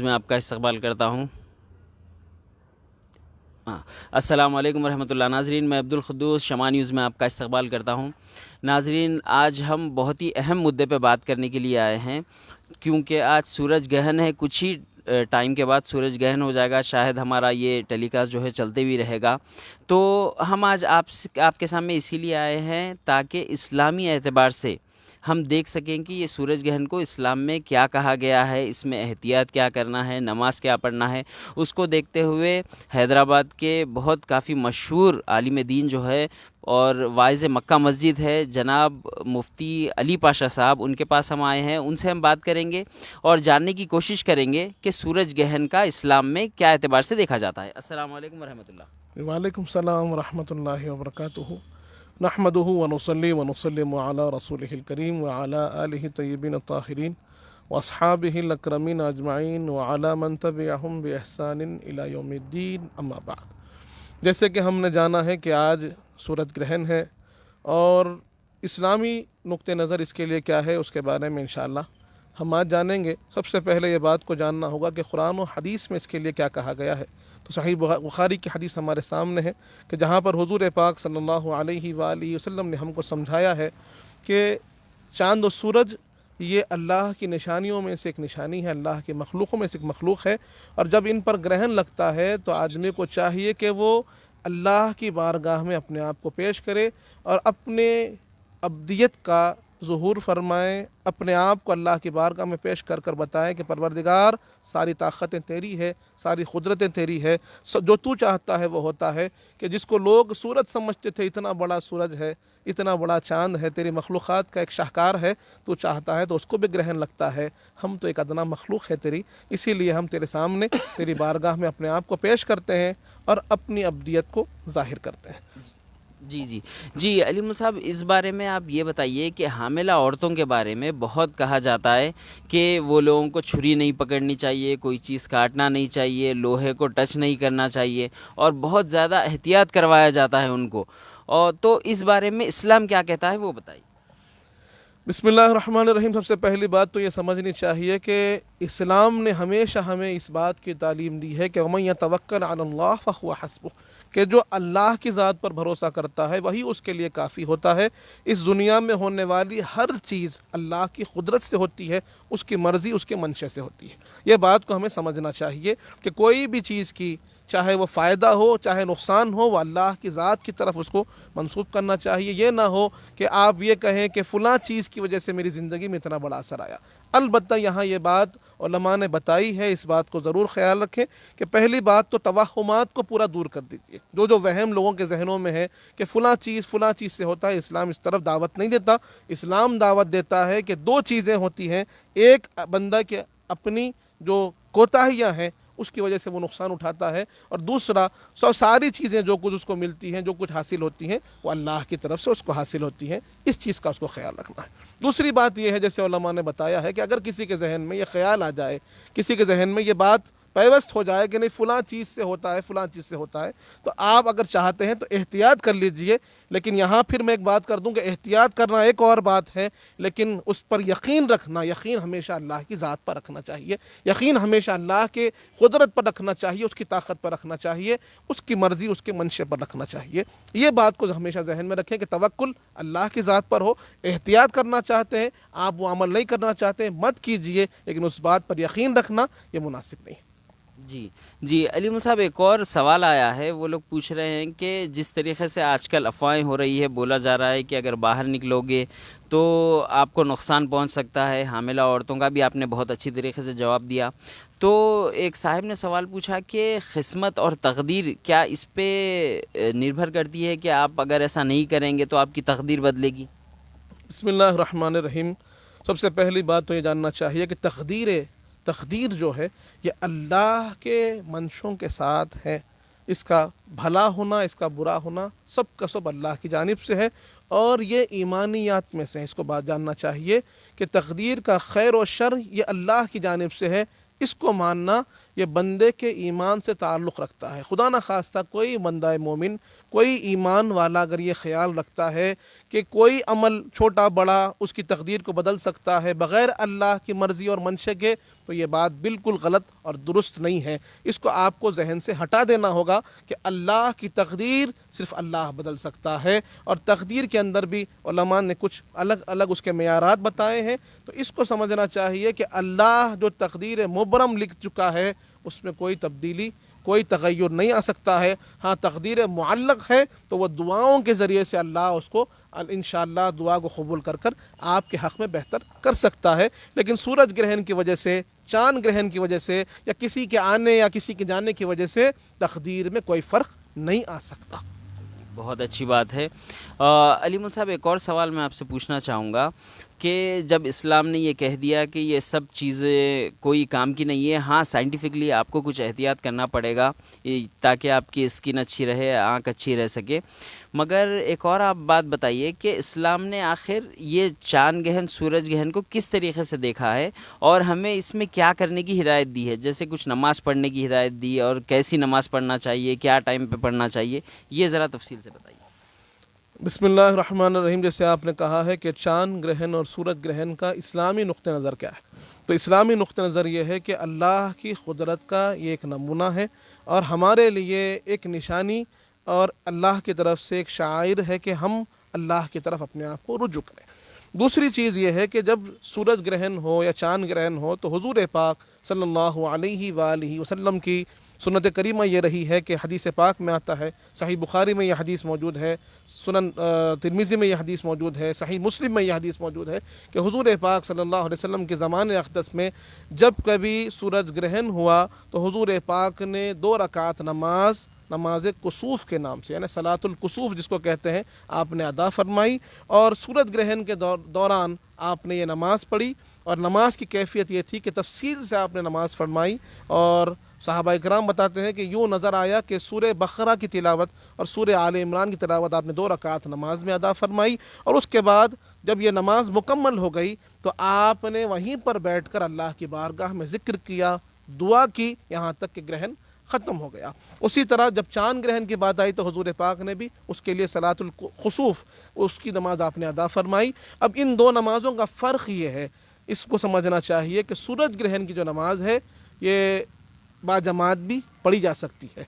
میں آپ کا استقبال کرتا ہوں۔ السلام علیکم ورحمۃ اللہ۔ ناظرین، میں عبدالقدوس شمع نیوز میں آپ کا استقبال کرتا ہوں۔ ناظرین، آج ہم بہت ہی اہم مدعے پہ بات کرنے کے لیے آئے ہیں، کیونکہ آج سورج گرہن ہے۔ کچھ ہی ٹائم کے بعد سورج گرہن ہو جائے گا، شاید ہمارا یہ ٹیلی کاسٹ جو ہے چلتے بھی رہے گا۔ تو ہم آج آپ کے سامنے اسی لیے آئے ہیں تاکہ اسلامی اعتبار سے ہم دیکھ سکیں کہ یہ سورج گرہن کو اسلام میں کیا کہا گیا ہے، اس میں احتیاط کیا کرنا ہے، نماز کیا پڑھنا ہے۔ اس کو دیکھتے ہوئے حیدرآباد کے بہت کافی مشہور عالم دین جو ہے اور واعظ مکہ مسجد ہے، جناب مفتی علی پاشا صاحب، ان کے پاس ہم آئے ہیں۔ ان سے ہم بات کریں گے اور جاننے کی کوشش کریں گے کہ سورج گرہن کا اسلام میں کیا اعتبار سے دیکھا جاتا ہے۔ السلام علیکم ورحمۃ اللہ۔ وعلیکم السلام ورحمۃ اللہ وبرکاتہ۔ نحمده ونصلي ونسلم على رسوله الكريم وعلى آله الطيبين الطاهرين واصحابه الاکرمین اجمعین وعلى من تبعهم بإحسان الى یوم الدین، اما بعد۔ جیسے کہ ہم نے جانا ہے کہ آج سورج گرہن ہے اور اسلامی نقطہ نظر اس کے لیے کیا ہے، اس کے بارے میں انشاءاللہ ہم آج جانیں گے۔ سب سے پہلے یہ بات کو جاننا ہوگا کہ قرآن و حدیث میں اس کے لیے کیا کہا گیا ہے۔ تو صحیح بخاری کی حدیث ہمارے سامنے ہے کہ جہاں پر حضور پاک صلی اللہ علیہ وآلہ وسلم نے ہم کو سمجھایا ہے کہ چاند و سورج یہ اللہ کی نشانیوں میں سے ایک نشانی ہے، اللہ کی مخلوقوں میں سے ایک مخلوق ہے، اور جب ان پر گرہن لگتا ہے تو آدمی کو چاہیے کہ وہ اللہ کی بارگاہ میں اپنے آپ کو پیش کرے اور اپنے عبدیت کا ظہور فرمائیں، اپنے آپ کو اللہ کی بارگاہ میں پیش کر کر بتائیں کہ پروردگار، ساری طاقتیں تیری ہے، ساری قدرتیں تیری ہے، جو تو چاہتا ہے وہ ہوتا ہے۔ کہ جس کو لوگ سورج سمجھتے تھے، اتنا بڑا سورج ہے، اتنا بڑا چاند ہے، تیری مخلوقات کا ایک شاہکار ہے، تو چاہتا ہے تو اس کو بھی گرہن لگتا ہے۔ ہم تو ایک ادنا مخلوق ہے تیری، اسی لیے ہم تیرے سامنے تیری بارگاہ میں اپنے آپ کو پیش کرتے ہیں اور اپنی عبدیت کو ظاہر کرتے ہیں۔ جی علی مولا صاحب، اس بارے میں آپ یہ بتائیے کہ حاملہ عورتوں کے بارے میں بہت کہا جاتا ہے کہ وہ لوگوں کو چھری نہیں پکڑنی چاہیے، کوئی چیز کاٹنا نہیں چاہیے، لوہے کو ٹچ نہیں کرنا چاہیے، اور بہت زیادہ احتیاط کروایا جاتا ہے ان کو۔ اور تو اس بارے میں اسلام کیا کہتا ہے وہ بتائیے۔ بسم اللہ الرحمن الرحیم۔ سب سے پہلی بات تو یہ سمجھنی چاہیے کہ اسلام نے ہمیشہ ہمیں اس بات کی تعلیم دی ہے کہ وَمَن يَتَوَكَّلْ عَلَى اللَّهِ فَهُوَ حَسْبُهُ، کہ جو اللہ کی ذات پر بھروسہ کرتا ہے وہی اس کے لیے کافی ہوتا ہے۔ اس دنیا میں ہونے والی ہر چیز اللہ کی قدرت سے ہوتی ہے، اس کی مرضی، اس کے منشے سے ہوتی ہے۔ یہ بات کو ہمیں سمجھنا چاہیے کہ کوئی بھی چیز کی، چاہے وہ فائدہ ہو چاہے نقصان ہو، وہ اللہ کی ذات کی طرف اس کو منسوب کرنا چاہیے۔ یہ نہ ہو کہ آپ یہ کہیں کہ فلاں چیز کی وجہ سے میری زندگی میں اتنا بڑا اثر آیا۔ البتہ یہاں یہ بات علماء نے بتائی ہے، اس بات کو ضرور خیال رکھیں کہ پہلی بات تو توہمات کو پورا دور کر دیجیے۔ جو وہم لوگوں کے ذہنوں میں ہے کہ فلاں چیز سے ہوتا ہے، اسلام اس طرف دعوت نہیں دیتا۔ اسلام دعوت دیتا ہے کہ دو چیزیں ہوتی ہیں، ایک بندہ کے اپنی جو کوتاہیاں ہیں اس کی وجہ سے وہ نقصان اٹھاتا ہے، اور دوسرا ساری چیزیں جو کچھ اس کو ملتی ہیں، جو کچھ حاصل ہوتی ہیں، وہ اللہ کی طرف سے اس کو حاصل ہوتی ہیں۔ اس چیز کا اس کو خیال رکھنا ہے۔ دوسری بات یہ ہے، جیسے علماء نے بتایا ہے، کہ اگر کسی کے ذہن میں یہ خیال آ جائے، کسی کے ذہن میں یہ بات پیوست ہو جائے کہ نہیں فلاں چیز سے ہوتا ہے، فلاں چیز سے ہوتا ہے، تو آپ اگر چاہتے ہیں تو احتیاط کر لیجئے۔ لیکن یہاں پھر میں ایک بات کر دوں کہ احتیاط کرنا ایک اور بات ہے، لیکن اس پر یقین رکھنا، یقین ہمیشہ اللہ کی ذات پر رکھنا چاہیے، یقین ہمیشہ اللہ کے قدرت پر رکھنا چاہیے، اس کی طاقت پر رکھنا چاہیے، اس کی مرضی، اس کے منشے پر رکھنا چاہیے۔ یہ بات کو ہمیشہ ذہن میں رکھیں کہ توکل اللہ کی ذات پر ہو۔ احتیاط کرنا چاہتے ہیں آپ، وہ عمل نہیں کرنا چاہتے ہیں، مت کیجئے، لیکن اس بات پر یقین رکھنا یہ مناسب نہیں ہے۔ جی علی مولا صاحب، ایک اور سوال آیا ہے۔ وہ لوگ پوچھ رہے ہیں کہ جس طریقے سے آج کل افواہیں ہو رہی ہے، بولا جا رہا ہے کہ اگر باہر نکلو گے تو آپ کو نقصان پہنچ سکتا ہے، حاملہ عورتوں کا بھی آپ نے بہت اچھی طریقے سے جواب دیا۔ تو ایک صاحب نے سوال پوچھا کہ قسمت اور تقدیر کیا اس پہ نربھر کرتی ہے کہ آپ اگر ایسا نہیں کریں گے تو آپ کی تقدیر بدلے گی؟ بسم اللہ الرحمن الرحیم۔ سب سے پہلی بات تو یہ جاننا چاہیے کہ تقدیر جو ہے یہ اللہ کے منشوں کے ساتھ ہے۔ اس کا بھلا ہونا، اس کا برا ہونا، سب کا سب اللہ کی جانب سے ہے، اور یہ ایمانیات میں سے ہے۔ اس کو بات جاننا چاہیے کہ تقدیر کا خیر و شر یہ اللہ کی جانب سے ہے۔ اس کو ماننا یہ بندے کے ایمان سے تعلق رکھتا ہے۔ خدا نہ خواستہ کوئی بندہ مومن، کوئی ایمان والا اگر یہ خیال رکھتا ہے کہ کوئی عمل چھوٹا بڑا اس کی تقدیر کو بدل سکتا ہے بغیر اللہ کی مرضی اور منشے کے، تو یہ بات بالکل غلط اور درست نہیں ہے. اس کو آپ کو ذہن سے ہٹا دینا ہوگا کہ اللہ کی تقدیر صرف اللہ بدل سکتا ہے، اور تقدیر کے اندر بھی علماء نے کچھ الگ الگ اس کے معیارات بتائے ہیں. تو اس کو سمجھنا چاہیے کہ اللہ جو تقدیر مبرم لکھ چکا ہے اس میں کوئی تبدیلی، کوئی تغیر نہیں آ سکتا ہے. ہاں تقدیر معلق ہے تو وہ دعاؤں کے ذریعے سے اللہ اس کو انشاءاللہ دعا کو قبول کر آپ کے حق میں بہتر کر سکتا ہے. لیکن سورج گرہن کی وجہ سے، چاند گرہن کی وجہ سے، یا کسی کے آنے یا کسی کے جانے کی وجہ سے تقدیر میں کوئی فرق نہیں آ سکتا. بہت اچھی بات ہے. علی مول صاحب، ایک اور سوال میں آپ سے پوچھنا چاہوں گا کہ جب اسلام نے یہ کہہ دیا کہ یہ سب چیزیں کوئی کام کی نہیں ہے، ہاں سائنٹیفکلی آپ کو کچھ احتیاط کرنا پڑے گا تاکہ آپ کی اسکن اچھی رہے، آنکھ اچھی رہ سکے، مگر ایک اور آپ بات بتائیے کہ اسلام نے آخر یہ چاند گہن، سورج گہن کو کس طریقے سے دیکھا ہے اور ہمیں اس میں کیا کرنے کی ہدایت دی ہے؟ جیسے کچھ نماز پڑھنے کی ہدایت دی، اور کیسی نماز پڑھنا چاہیے، کیا ٹائم پہ پڑھنا چاہیے، یہ ذرا تفصیل سے بتائیے. بسم اللہ الرحمن الرحیم. جیسے آپ نے کہا ہے کہ چاند گرہن اور سورج گرہن کا اسلامی نقطہ نظر کیا ہے، تو اسلامی نقطہ نظر یہ ہے کہ اللہ کی قدرت کا یہ ایک نمونہ ہے اور ہمارے لیے ایک نشانی اور اللہ کی طرف سے ایک شعائر ہے کہ ہم اللہ کی طرف اپنے آپ کو رجوع کریں. دوسری چیز یہ ہے کہ جب سورج گرہن ہو یا چاند گرہن ہو تو حضور پاک صلی اللہ علیہ وآلہ وسلم کی سنت کریمہ یہ رہی ہے کہ حدیث پاک میں آتا ہے، صحیح بخاری میں یہ حدیث موجود ہے، سنن ترمذی میں یہ حدیث موجود ہے، صحیح مسلم میں یہ حدیث موجود ہے کہ حضور پاک صلی اللہ علیہ وسلم کے زمانے اقدس میں جب کبھی سورج گرہن ہوا تو حضور پاک نے 2 رکعت نماز کسوف کے نام سے، یعنی صلاۃ الکسوف جس کو کہتے ہیں، آپ نے ادا فرمائی. اور سورج گرہن کے دوران آپ نے یہ نماز پڑھی، اور نماز کی کیفیت یہ تھی کہ تفصیل سے آپ نے نماز فرمائی، اور صحابہ اکرام بتاتے ہیں کہ یوں نظر آیا کہ سورہ بقرہ کی تلاوت اور سورہ آل عمران کی تلاوت آپ نے 2 رکعت نماز میں ادا فرمائی. اور اس کے بعد جب یہ نماز مکمل ہو گئی تو آپ نے وہیں پر بیٹھ کر اللہ کی بارگاہ میں ذکر کیا، دعا کی، یہاں تک کہ گرہن ختم ہو گیا. اسی طرح جب چاند گرہن کی بات آئی تو حضور پاک نے بھی اس کے لیے صلاۃ الخسوف، اس کی نماز آپ نے ادا فرمائی. اب ان 2 نمازوں کا فرق یہ ہے، اس کو سمجھنا چاہیے کہ سورج گرہن کی جو نماز ہے یہ باجماعت بھی پڑھی جا سکتی ہے،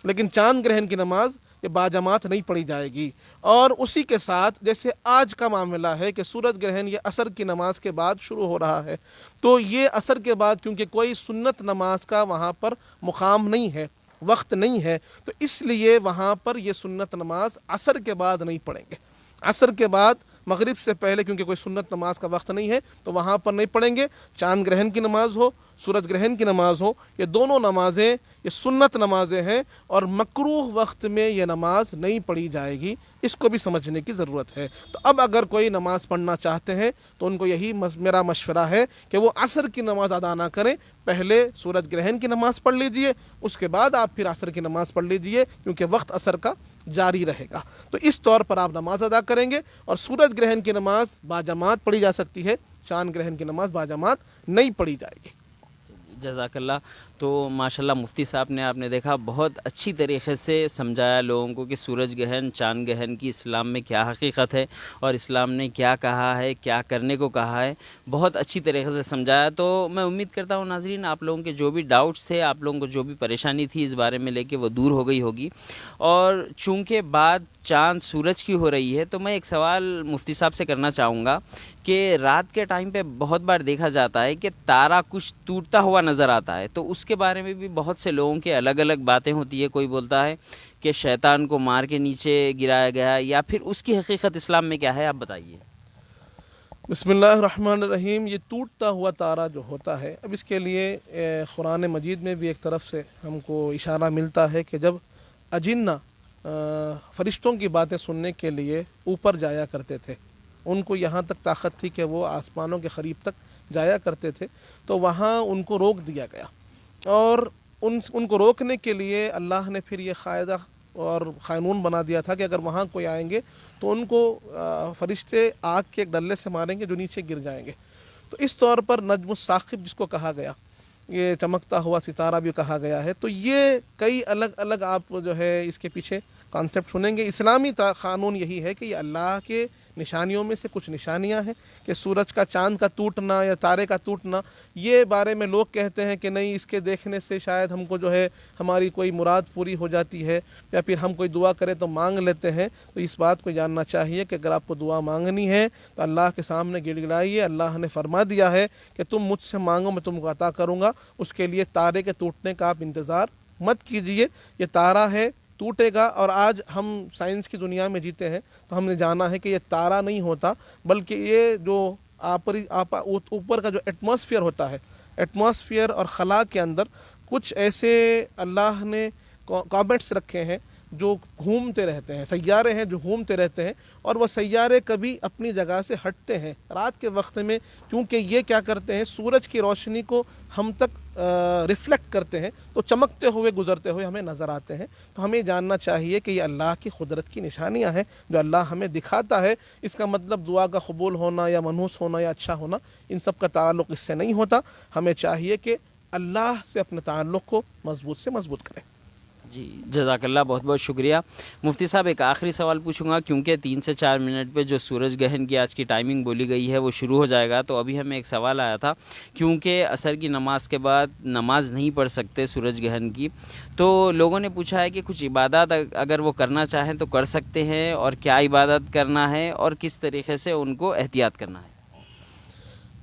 لیکن چاند گرہن کی نماز یہ باجماعت نہیں پڑھی جائے گی. اور اسی کے ساتھ جیسے آج کا معاملہ ہے کہ سورج گرہن یہ عصر کی نماز کے بعد شروع ہو رہا ہے، تو یہ عصر کے بعد کیونکہ کوئی سنت نماز کا وہاں پر مقام نہیں ہے، وقت نہیں ہے، تو اس لیے وہاں پر یہ سنت نماز عصر کے بعد نہیں پڑھیں گے. عصر کے بعد مغرب سے پہلے کیونکہ کوئی سنت نماز کا وقت نہیں ہے تو وہاں پر نہیں پڑھیں گے. چاند گرہن کی نماز ہو، سورج گرہن کی نماز ہو، یہ دونوں نمازیں یہ سنت نمازیں ہیں اور مکروہ وقت میں یہ نماز نہیں پڑھی جائے گی. اس کو بھی سمجھنے کی ضرورت ہے. تو اب اگر کوئی نماز پڑھنا چاہتے ہیں تو ان کو یہی میرا مشورہ ہے کہ وہ عصر کی نماز ادا نہ کریں، پہلے سورج گرہن کی نماز پڑھ لیجئے، اس کے بعد آپ پھر عصر کی نماز پڑھ لیجئے، کیونکہ وقت عصر کا جاری رہے گا. تو اس طور پر آپ نماز ادا کریں گے. اور سورج گرہن کی نماز باجماعت پڑھی جا سکتی ہے، چاند گرہن کی نماز باجماعت نہیں پڑھی جائے گی. جزاک اللہ. تو ماشاءاللہ مفتی صاحب نے، آپ نے دیکھا، بہت اچھی طریقے سے سمجھایا لوگوں کو کہ سورج گہن، چاند گہن کی اسلام میں کیا حقیقت ہے اور اسلام نے کیا کہا ہے، کیا کرنے کو کہا ہے. بہت اچھی طریقے سے سمجھایا. تو میں امید کرتا ہوں ناظرین آپ لوگوں کے جو بھی ڈاؤٹس تھے، آپ لوگوں کو جو بھی پریشانی تھی اس بارے میں لے کے، وہ دور ہو گئی ہوگی. اور چونکہ بات چاند سورج کی ہو رہی ہے تو میں ایک سوال مفتی صاحب سے کرنا چاہوں گا کہ رات کے ٹائم پہ بہت بار دیکھا جاتا ہے کہ تارا کچھ ٹوٹتا ہوا نظر آتا ہے، تو اس کے بارے میں بھی بہت سے لوگوں کے الگ الگ باتیں ہوتی ہے. کوئی بولتا ہے کہ شیطان کو مار کے نیچے گرایا گیا، یا پھر اس کی حقیقت اسلام میں کیا ہے، آپ بتائیے. بسم اللہ الرحمن الرحیم. یہ ٹوٹتا ہوا تارا جو ہوتا ہے، اب اس کے لیے قرآن مجید میں بھی ایک طرف سے ہم کو اشارہ ملتا ہے کہ جب اجنہ فرشتوں کی باتیں سننے کے لیے اوپر جایا کرتے تھے، ان کو یہاں تک طاقت تھی کہ وہ آسمانوں کے قریب تک جایا کرتے تھے، تو وہاں ان کو روک دیا گیا. اور ان کو روکنے کے لیے اللہ نے پھر یہ قاعدہ اور قانون بنا دیا تھا کہ اگر وہاں کوئی آئیں گے تو ان کو فرشتے آگ کے ایک ڈلے سے ماریں گے جو نیچے گر جائیں گے. تو اس طور پر نجم الثاقب جس کو کہا گیا، یہ چمکتا ہوا ستارہ بھی کہا گیا ہے. تو یہ کئی الگ الگ آپ جو ہے اس کے پیچھے کانسیپٹ سنیں گے۔ اسلامی قانون یہی ہے کہ یہ اللہ کے نشانیوں میں سے کچھ نشانیاں ہیں کہ سورج کا چاند کا ٹوٹنا یا تارے کا ٹوٹنا، یہ بارے میں لوگ کہتے ہیں کہ نہیں، اس کے دیکھنے سے شاید ہم کو جو ہے ہماری کوئی مراد پوری ہو جاتی ہے، یا پھر ہم کوئی دعا کریں تو مانگ لیتے ہیں۔ تو اس بات کو جاننا چاہیے کہ اگر آپ کو دعا مانگنی ہے تو اللہ کے سامنے گڑ گڑائیے۔ اللہ نے فرما دیا ہے کہ تم مجھ سے مانگو، میں تم کو عطا کروں گا۔ اس کے لیے تارے کے ٹوٹنے کا آپ انتظار مت کیجئے، یہ تارا ہے، ٹوٹے گا۔ اور آج ہم سائنس کی دنیا میں جیتے ہیں تو ہم نے جانا ہے کہ یہ تارا نہیں ہوتا، بلکہ یہ جو اوپر کا جو ایٹماسفیئر ہوتا ہے، ایٹماسفیئر اور خلا کے اندر کچھ ایسے اللہ نے کامنٹس رکھے ہیں جو گھومتے رہتے ہیں، سیارے ہیں جو گھومتے رہتے ہیں، اور وہ سیارے کبھی اپنی جگہ سے ہٹتے ہیں رات کے وقت میں، کیونکہ یہ کیا کرتے ہیں، سورج کی روشنی کو ہم تک ریفلیکٹ کرتے ہیں، تو چمکتے ہوئے گزرتے ہوئے ہمیں نظر آتے ہیں۔ تو ہمیں جاننا چاہیے کہ یہ اللہ کی قدرت کی نشانیاں ہیں جو اللہ ہمیں دکھاتا ہے۔ اس کا مطلب دعا کا قبول ہونا یا منحوس ہونا یا اچھا ہونا، ان سب کا تعلق اس سے نہیں ہوتا۔ ہمیں چاہیے کہ اللہ سے اپنے تعلق کو مضبوط سے مضبوط کریں۔ جی جزاک اللہ، بہت بہت شکریہ مفتی صاحب۔ ایک آخری سوال پوچھوں گا، کیونکہ 3 سے 4 منٹ پہ جو سورج گہن کی آج کی ٹائمنگ بولی گئی ہے وہ شروع ہو جائے گا، تو ابھی ہمیں ایک سوال آیا تھا، کیونکہ عصر کی نماز کے بعد نماز نہیں پڑھ سکتے سورج گہن کی، تو لوگوں نے پوچھا ہے کہ کچھ عبادات اگر وہ کرنا چاہیں تو کر سکتے ہیں، اور کیا عبادت کرنا ہے اور کس طریقے سے ان کو احتیاط کرنا ہے؟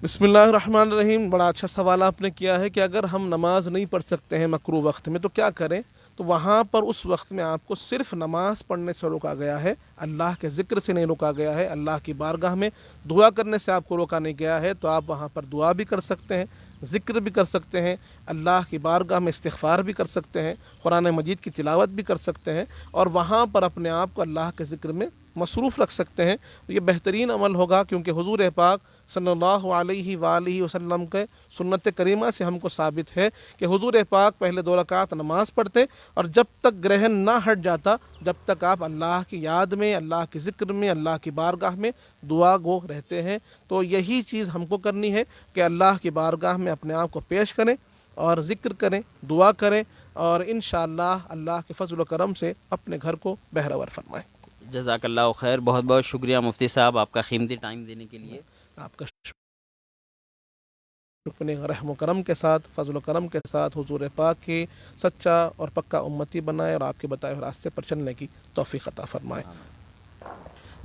بسم اللہ الرحمن الرحیم۔ بڑا اچھا سوال آپ نے کیا ہے کہ اگر ہم نماز نہیں پڑھ سکتے ہیں مکروہ وقت میں تو کیا کریں؟ تو وہاں پر اس وقت میں آپ کو صرف نماز پڑھنے سے روکا گیا ہے، اللہ کے ذکر سے نہیں روکا گیا ہے، اللہ کی بارگاہ میں دعا کرنے سے آپ کو روکا نہیں گیا ہے۔ تو آپ وہاں پر دعا بھی کر سکتے ہیں، ذکر بھی کر سکتے ہیں، اللہ کی بارگاہ میں استغفار بھی کر سکتے ہیں، قرآن مجید کی تلاوت بھی کر سکتے ہیں، اور وہاں پر اپنے آپ کو اللہ کے ذکر میں مصروف رکھ سکتے ہیں۔ یہ بہترین عمل ہوگا، کیونکہ حضور پاک صلی اللہ علیہ وآلہ وسلم کے سنت کریمہ سے ہم کو ثابت ہے کہ حضور پاک پہلے 2 رکعت نماز پڑھتے، اور جب تک گرہن نہ ہٹ جاتا جب تک آپ اللہ کی یاد میں، اللہ کے ذکر میں، اللہ کی بارگاہ میں دعا گو رہتے ہیں۔ تو یہی چیز ہم کو کرنی ہے کہ اللہ کی بارگاہ میں اپنے آپ کو پیش کریں اور ذکر کریں، دعا کریں، اور انشاءاللہ اللہ کے فضل و کرم سے اپنے گھر کو بہرور فرمائیں۔ جزاک اللہ خیر، بہت بہت شکریہ مفتی صاحب آپ کا قیمتی ٹائم دینے کے لیے۔ آپ کا اپنے رحم و کرم کے ساتھ، فضل و کرم کے ساتھ حضور پاک کی سچا اور پکا امتی بنائے، اور آپ کے بتائے ہوئے راستے پر چلنے کی توفیق عطا فرمائے۔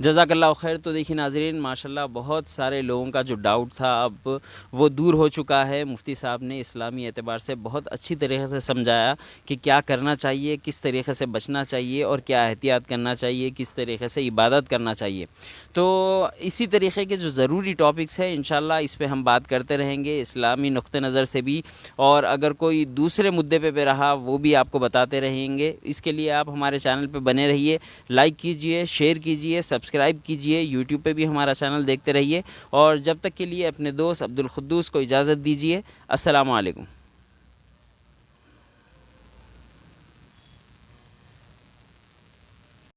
جزاک اللہ خیر۔ تو دیکھیں ناظرین، ماشاءاللہ بہت سارے لوگوں کا جو ڈاؤٹ تھا اب وہ دور ہو چکا ہے۔ مفتی صاحب نے اسلامی اعتبار سے بہت اچھی طریقے سے سمجھایا کہ کیا کرنا چاہیے، کس طریقے سے بچنا چاہیے، اور کیا احتیاط کرنا چاہیے، کس طریقے سے عبادت کرنا چاہیے۔ تو اسی طریقے کے جو ضروری ٹاپکس ہیں انشاءاللہ اس پہ ہم بات کرتے رہیں گے، اسلامی نقطہ نظر سے بھی، اور اگر کوئی دوسرے مدعے پہ رہا وہ بھی آپ کو بتاتے رہیں گے۔ اس کے لیے آپ ہمارے چینل پہ بنے رہیے، لائک کیجئے، شیئر کیجئے، سبسکرائب کیجئے، یوٹیوب پہ بھی ہمارا چینل دیکھتے رہیے، اور جب تک کے لیے اپنے دوست عبدالقدوس کو اجازت دیجئے۔ السلام علیکم۔